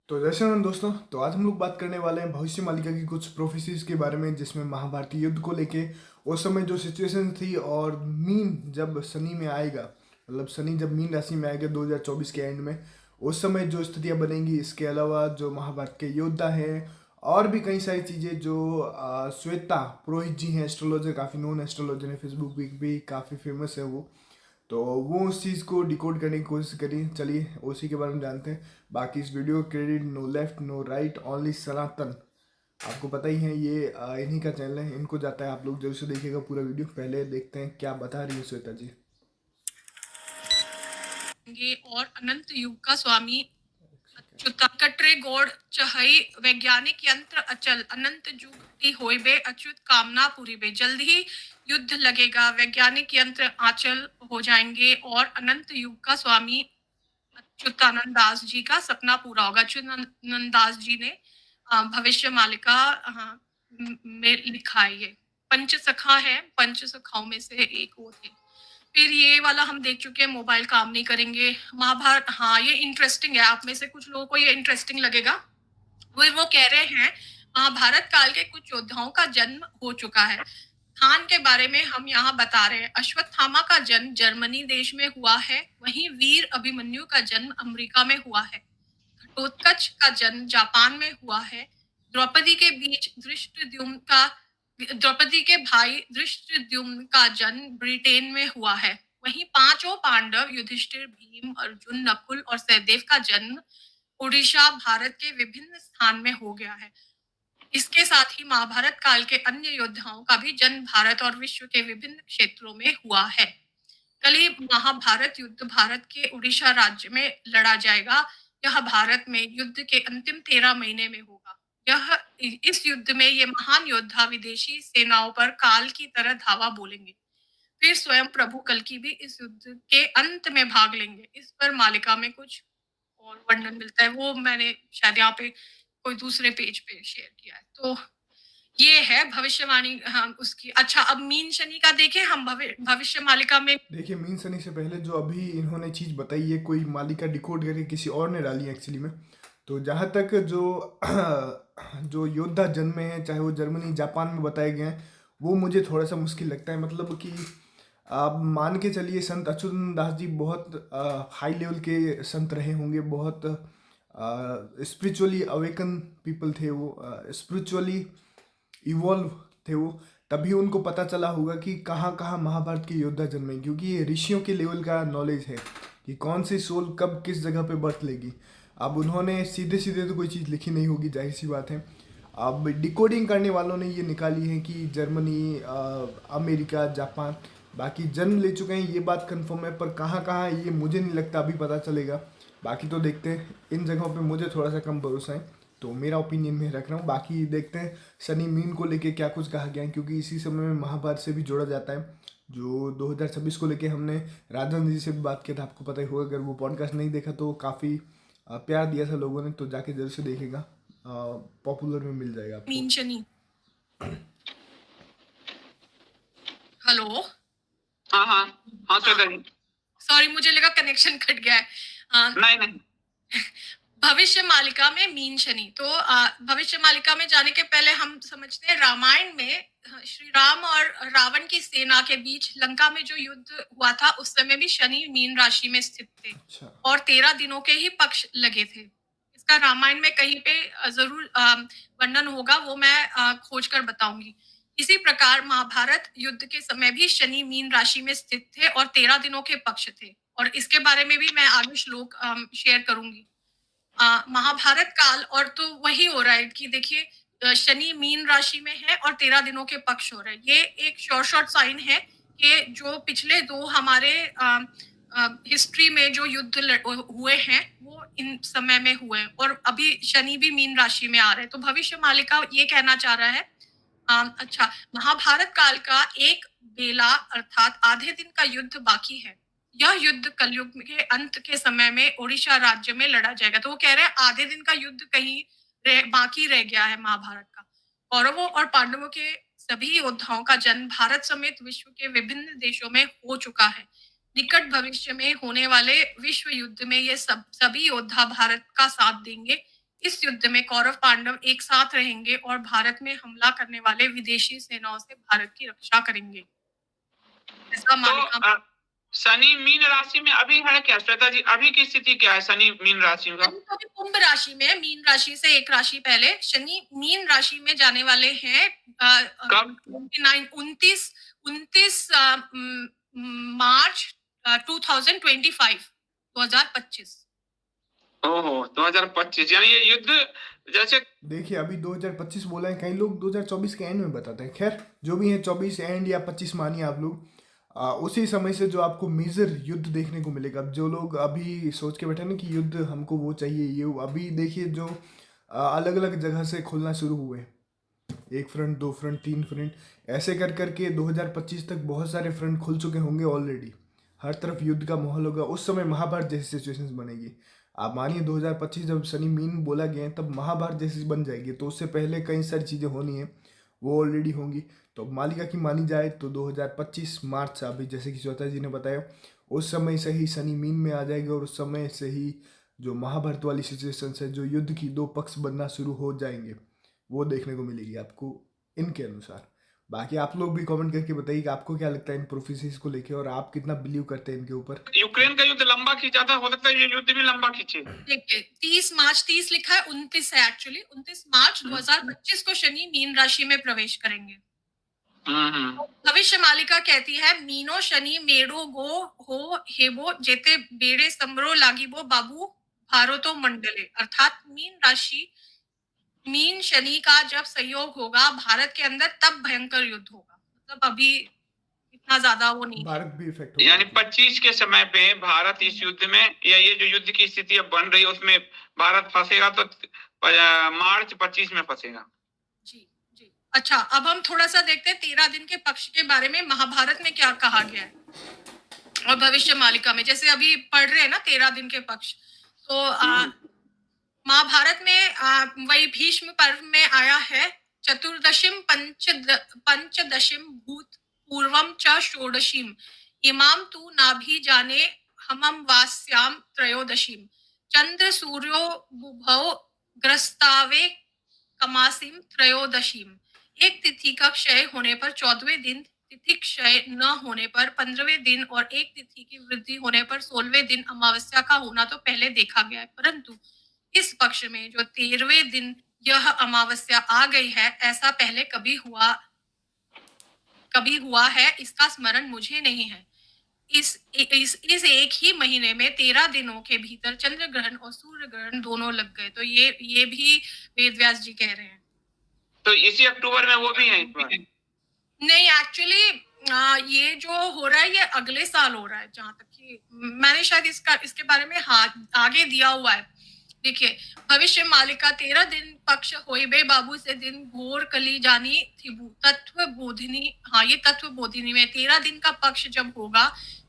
तो जय श्री राम दोस्तों। तो आज हम लोग बात करने वाले हैं भविष्य मालिका की कुछ प्रोफेसीज के बारे में, जिसमें महाभारतीय युद्ध को लेके उस समय जो सिचुएशन थी और मीन जब शनि में आएगा, मतलब शनि जब मीन राशि में आएगा 2024 के एंड में, उस समय जो स्थितियां बनेंगी। इसके अलावा जो महाभारत के योद्धा हैं और भी कई सारी चीज़ें जो श्वेता पुरोहित जी हैं, एस्ट्रोलॉजर, काफ़ी नोन एस्ट्रोलॉजर है, फेसबुक भी काफ़ी फेमस है वो। तो वो उस चीज़ को डिकोड करने की कोशिश करी। चलिए उसी के बारे में जानते हैं। बाकी इस video credit no left no right, only Sanatan. आपको पता ही है ये इन्हीं का चैनल है, इनको जाता है। आप लोग जरूर से देखिएगा पूरा वीडियो। पहले देखते हैं क्या बता रही है श्वेता जी। और अनंत युग का स्वामी अच्युत कटरे गौड़ चहई वैज्ञानिक यंत्र अचल अनंत जुग होइबे अच्युत कामना पूरी बे। जल्द ही युद्ध लगेगा, वैज्ञानिक यंत्र आचल हो जाएंगे और अनंत युग का स्वामी अच्युतानंद दास जी का सपना पूरा होगा। अच्युतानंद दास जी ने भविष्य मालिका में लिखा है। ये पंच सखा है, पंच सखाओं में से एक वो थे। फिर ये वाला हम देख चुके हैं, मोबाइल काम नहीं करेंगे। महाभारत, हाँ ये इंटरेस्टिंग है, आप में से कुछ लोगों को ये इंटरेस्टिंग लगेगा। वो कह रहे हैं महाभारत काल के कुछ योद्धाओं का जन्म हो चुका है। खान के बारे में हम यहाँ बता रहे हैं। अश्वत्थामा का जन्म जर्मनी देश में हुआ है, वहीं वीर अभिमन्यु का जन्म अमेरिका में हुआ है। घटोत्कच का जन्म जापान में हुआ है। द्रौपदी के बीच धृष्टद्युम्न का द्रौपदी के भाई धृष्टद्युम्न का जन्म ब्रिटेन में हुआ है। वहीं पांचों पांडव युधिष्ठिर, भीम, अर्जुन, नकुल और सहदेव का जन्म ओडिशा, भारत के विभिन्न स्थान में हो गया है। इसके साथ ही महाभारत काल के अन्य योद्धाओं का भी जन्म भारत और विश्व के विभिन्न क्षेत्रों में हुआ है। कल ही महाभारत युद्ध भारत के उड़ीसा राज्य में लड़ा जाएगा। यह भारत में युद्ध के अंतिम 13 महीने में होगा। इस युद्ध में ये महान योद्धा विदेशी सेनाओं पर काल की तरह धावा बोलेंगे। फिर स्वयं प्रभु कल्कि भी इस युद्ध के अंत में भाग लेंगे। इस पर मालिका में कुछ और वर्णन मिलता है, वो मैंने शायद यहाँ पे कोई दूसरे पेज पे शेयर किया है। तो ये है भविष्यवाणी, हाँ उसकी। अच्छा, अब मीन शनि का देखें हम। भविष्य मालिका में देखिए, मीन सनी से पहले जो अभी इन्होंने चीज़ बताई है, कोई मालिका डिकोड करके किसी और ने डाली है एक्चुअली में। तो जहाँ तक जो जो योद्धा जन्मे हैं, चाहे वो जर्मनी जापान में बताए गए हैं, वो मुझे थोड़ा सा मुश्किल लगता है। मतलब कि आप मान के चलिए संत अच्युतानंद दास जी बहुत हाई लेवल के संत रहे होंगे, बहुत स्पिरिचुअली अवेकन पीपल थे, वो स्पिरिचुअली इवॉल्व थे वो। तभी उनको पता चला होगा कि कहाँ कहाँ महाभारत के योद्धा जन्मे, क्योंकि ये ऋषियों के लेवल का नॉलेज है कि कौन सी सोल कब किस जगह पे बर्थ लेगी। अब उन्होंने सीधे सीधे तो कोई चीज़ लिखी नहीं होगी, जाहिर सी बात है। अब डिकोडिंग करने वालों ने ये निकाली है कि जर्मनी, अमेरिका, जापान, बाकी जन्म ले चुके हैं, ये बात कंफर्म है। पर कहाँ कहाँ ये मुझे नहीं लगता अभी पता चलेगा। बाकी तो देखते हैं, इन जगहों पे मुझे थोड़ा सा कम भरोसा है, तो मेरा ओपिनियन में रख रहा हूँ। बाकी देखते हैं शनि मीन को लेके क्या कुछ कहा गया है, क्योंकि इसी समय में महाभारत से भी जोड़ा जाता है। जो 2026 को लेके हमने राजन जी से भी बात किया था, आपको पता ही होगा। अगर वो पॉडकास्ट नहीं देखा तो काफ़ी प्यार दिया था लोगों ने, तो जाके जरूर से देखेगा। पॉपुलर में मिल जाएगा आपको। मीन शनि। हेलो। हाँ हाँ हाँ श्वेता जी। सॉरी, मुझे लगा कनेक्शन कट गया है। नहीं नहीं, भविष्य मालिका में मीन शनि। तो भविष्य मालिका में जाने के पहले हम समझते हैं रामायण में श्री राम और रावण की सेना के बीच लंका में जो युद्ध हुआ था, उस समय भी शनि मीन राशि में स्थित थे। अच्छा। और 13 दिनों के ही पक्ष लगे थे। इसका रामायण में कहीं पे जरूर वर्णन होगा, वो मैं खोज कर बताऊंगी। इसी प्रकार महाभारत युद्ध के समय भी शनि मीन राशि में स्थित थे और 13 दिनों के पक्ष थे। और इसके बारे में भी मैं आगे श्लोक शेयर करूंगी। महाभारत काल, और तो वही हो रहा है कि देखिए शनि मीन राशि में है और 13 दिनों के पक्ष हो रहे हैं। ये एक शॉर्ट साइन है कि जो पिछले दो हमारे हिस्ट्री में जो युद्ध हुए हैं वो इन समय में हुए हैं, और अभी शनि भी मीन राशि में आ रहे हैं। तो भविष्य मालिका ये कहना चाह रहा है। अच्छा, महाभारत काल का एक बेला अर्थात आधे दिन का युद्ध बाकी है। यह युद्ध कलयुग के अंत के समय में ओडिशा राज्य में लड़ा जाएगा। तो वो कह रहे हैं आधे दिन का युद्ध कहीं बाकी रह गया है महाभारत का। कौरवों और पांडवों के सभी योद्धाओं का जन्म भारत समेत विश्व के विभिन्न देशों में हो चुका है। निकट भविष्य में होने वाले विश्व युद्ध में ये सभी योद्धा भारत का साथ देंगे। इस युद्ध में कौरव पांडव एक साथ रहेंगे और भारत में हमला करने वाले विदेशी सेनाओं से भारत की रक्षा करेंगे। ऐसा मालिका तो शनि मीन राशि में अभी है क्या श्वेता जी? अभी की स्थिति क्या है शनि मीन राशि का? शनि तो अभी कुंभ राशि में है, मीन राशि से एक राशि पहले शनि मीन राशि में जाने वाले हैं। कब? 29 मार्च 2025। ओहो 2025 यानी ये युद्ध जैसे देखिए अभी 2025 बोला है, कई लोग 2024 के एंड में बताते हैं। खैर जो भी है 24 एंड या 25 मानिए आप लोग, उसी समय से जो आपको मेजर युद्ध देखने को मिलेगा। अब जो लोग अभी सोच के बैठे ना कि युद्ध हमको वो चाहिए ये अभी देखिए जो अलग अलग जगह से खुलना शुरू हुए, 1 फ्रंट 2 फ्रंट 3 फ्रंट ऐसे कर करके 2025 तक बहुत सारे फ्रंट खुल चुके होंगे ऑलरेडी। हर तरफ युद्ध का माहौल होगा। उस समय महाभारत जैसी सिचुएशंस बनेगी। आप मानिए 2025 जब शनि मीन बोला गया है तब महाभारत जैसी बन जाएगी। तो उससे पहले कई सारी चीज़ें होनी है वो ऑलरेडी होंगी। तो मालिका की मानी जाए तो 2025 मार्च अभी जैसे कि श्वेता जी ने बताया उस समय से ही शनि मीन में आ जाएगा और उस समय से ही जो महाभारत वाली सिचुएशन है, जो युद्ध की 2 पक्ष बनना शुरू हो जाएंगे, वो देखने को मिलेगी आपको इनके अनुसार। बाकी आप लोग भी कमेंट करके बताइए कि आपको क्या लगता है इन प्रोफेसीज को लेके और आप कितना बिलीव करते हैं इनके ऊपर। यूक्रेन का युद्ध लंबा खींचा था, हो सकता है ये युद्ध भी लंबा खींचे। देखिए 30 मार्च 30 लिखा है, 29 है एक्चुअली। 29 मार्च 2025 को शनि मीन राशि में प्रवेश करेंगे। भविष्य मालिका कहती है मीनो शनि मेड़ो गो हो हेबो जेते बेड़े समरो लागिबो बाबू भारोतो मंडले। अर्थात मीन राशि मीन शनि का जब संयोग होगा भारत के अंदर तब भयंकर युद्ध होगा। मतलब अभी इतना ज्यादा वो नहीं, भारत भी इफेक्ट होगा। यानी 25 के समय पे भारत इस युद्ध में या ये जो युद्ध की स्थिति अब बन रही है उसमें भारत फंसेगा तो मार्च 25 में फंसेगा। जी जी। अच्छा अब हम थोड़ा सा देखते हैं 13 दिन के पक्ष के बारे में महाभारत में क्या कहा गया है और भविष्य मालिका में। जैसे अभी पढ़ रहे हैं ना 13 दिन के पक्ष, तो महाभारत में वही भीष्म पर्व में आया है चतुर्दशीम पंचदशीम भूत पूर्वम च षोडशीम इमाम तू नाभि जाने हमम वास्याम त्रयोदशीम चंद्र सूर्यो बुभौ ग्रस्तावे कमासीम त्रयोदशीम। एक तिथि का क्षय होने पर 14वें दिन, तिथि क्षय न होने पर 15वें दिन और एक तिथि की वृद्धि होने पर 16वें दिन अमावस्या का होना तो पहले देखा गया है, परंतु इस पक्ष में जो 13वें दिन यह अमावस्या आ गई है ऐसा पहले कभी हुआ है इसका स्मरण मुझे नहीं है। इस एक ही महीने में 13 दिनों के भीतर चंद्र ग्रहण और सूर्य ग्रहण दोनों लग गए। तो ये भी वेद व्यास जी कह रहे हैं। तो इसी अक्टूबर में वो भी है इस बार? नहीं एक्चुअली ये जो हो रहा है ये अगले साल हो रहा है, जहां तक कि मैंने शायद इसके बारे में आगे दिया हुआ है। देखिए भविष्य मालिका 13 दिन पक्ष होइबे बाबू से दिन घोर कली जानी थिबू तत्व बोधिनी। हाँ ये तत्व बोधिनी में 13 दिन का पक्ष जब होगा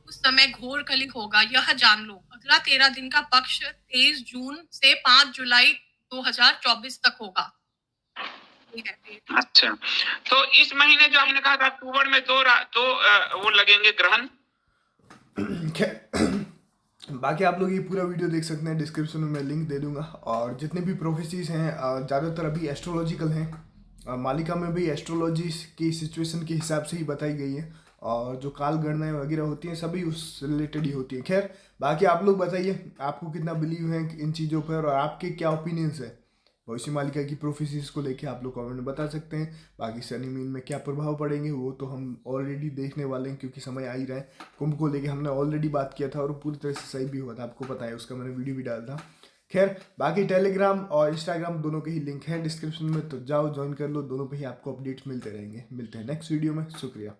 उस समय घोर कली होगा, यह जान लो। अगला 13 दिन का पक्ष 23 जून से 5 जुलाई 2024 तक होगा। अच्छा तो इस महीने जो आपने कहा था अक्टूबर में दो वो लगेंगे ग्रहण। बाकी आप लोग ये पूरा वीडियो देख सकते हैं, डिस्क्रिप्शन में मैं लिंक दे दूंगा। और जितने भी प्रोफेसीज हैं ज़्यादातर अभी एस्ट्रोलॉजिकल हैं। मालिका में भी एस्ट्रोलॉजी की सिचुएशन के हिसाब से ही बताई गई है और जो काल गणनाएं वगैरह होती हैं सभी उस रिलेटेड ही होती है। खैर बाकी आप लोग बताइए आपको कितना बिलीव है इन चीज़ों पर और आपके क्या ओपिनियंस है भविष्य मालिका की प्रोफेसीज को लेके, आप लोग कमेंट में बता सकते हैं। बाकी शनि मीन में क्या प्रभाव पड़ेंगे वो तो हम ऑलरेडी देखने वाले हैं क्योंकि समय आ ही रहा है। कुंभ को लेके हमने ऑलरेडी बात किया था और पूरी तरह से सही भी हुआ था, आपको पता है, उसका मैंने वीडियो भी डाला था। खैर बाकी टेलीग्राम और इंस्टाग्राम दोनों के ही लिंक है डिस्क्रिप्शन में, तो जाओ ज्वाइन कर लो, दोनों पे ही आपको अपडेट्स मिलते रहेंगे। मिलते हैं नेक्स्ट वीडियो में, शुक्रिया।